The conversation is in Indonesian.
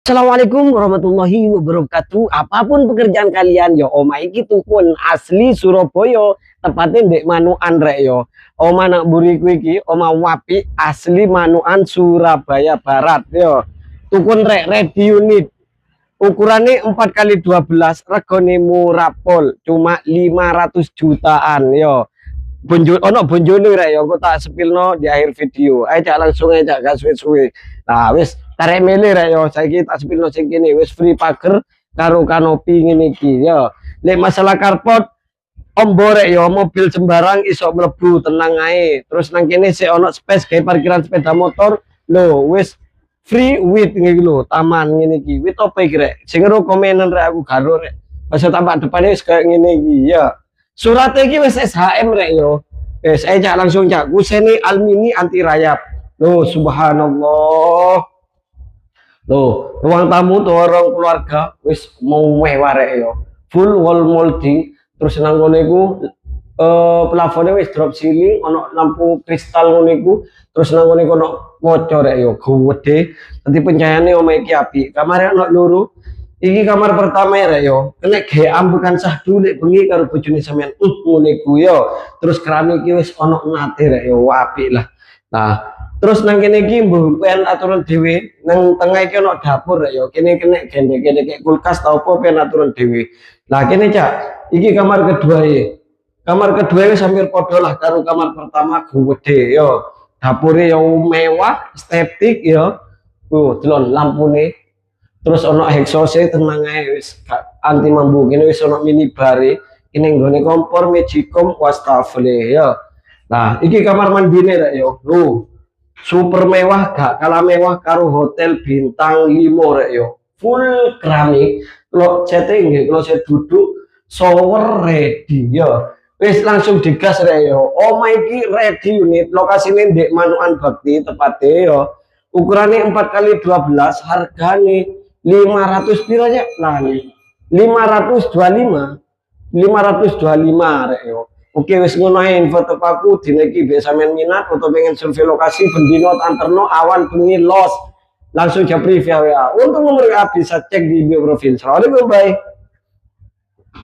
Assalamualaikum warahmatullahi wabarakatuh. Apapun pekerjaan kalian yo, oma iki tukun asli Surabaya, tepatnya ndek Manukan rek yo. Oma nak buriku iki, oma Wapi asli Manukan Surabaya Barat yo. Tukun rek ready unit. Ukurannya 4x12, regane murah pol, cuma 500 jutaan yo. Bonjol rek yo, kok tak sepilno di akhir video. Ayo langsung aja gak suwe-suwe. Nah, wis tarik mele rek yo, saiki tak sepilno sing kene wis free pager karo kanopi ngene iki yo. Lek masalah carport ombo rek yo, mobil sembarang iso mlebu tenang ae. Terus nang kene sik ono space kayak parkiran sepeda motor. Lho, wis free with ngene lho, taman ngene iki. Wit opo iki rek? Sing ngero komenan rek aku garo rek. Pas tampak depane wis kayak ngene iki ya. Surat iki wis SHM rek yo. Saya cak langsung cak kuseni almini anti rayap. Loh subhanallah. Loh, ruang tamu tuh orang keluarga wis mau mewah rek yo. Full wall molding, terus nang kono iku plafonnya wis drop ceiling, ono lampu kristal ngono iku, terus nang kono ono kaca rek yo, gede. Nanti pencahayaane omahe iki apik. Kamare ono loro. Iki kamar pertama rek yo. Kena GAM bukan sah dulik bengi karo bojone sampean. Ngono iku yo. Terus keramik iki wis ono nate rek yo, apik lah. Nah, terus nang kene iki mbuh pen aturan dhewe, nang tengah iki ono dapur rek yo. Kene kene gende-gende kayak kulkas ta opo pen aturan dhewe. Lah kene cak, iki kamar kedua ya. Kamar kedua wis hampir padha lah karo kamar pertama gede yo. Dapure yo mewah, estetik yo. Delon lampune. Terus ono exhaust tenang ae wis anti mambu kene wis ono mini bare ini nggone kompor magicom wastafel ya. Nah, iki kamar mandine rek yo. Super mewah gak kalah mewah karo hotel bintang 5 rek yo. Full keramik, kalau chatting nggih, kalau saya duduk shower ready yo. Wis langsung digas rek yo. Omah iki ready unit, lokasine ndek Manukan Bakti tepatnya yo. Ukurannya 4x12, hargane 500 piro aja nah nih 525 rek yo. Oke wis ngono ae info tepaku dina iki biasa main minat atau pengen survei lokasi bendino anterno awan bengi los langsung japri via WA. Untuk nomor WA bisa cek di bio profil. Assalamualaikum bye.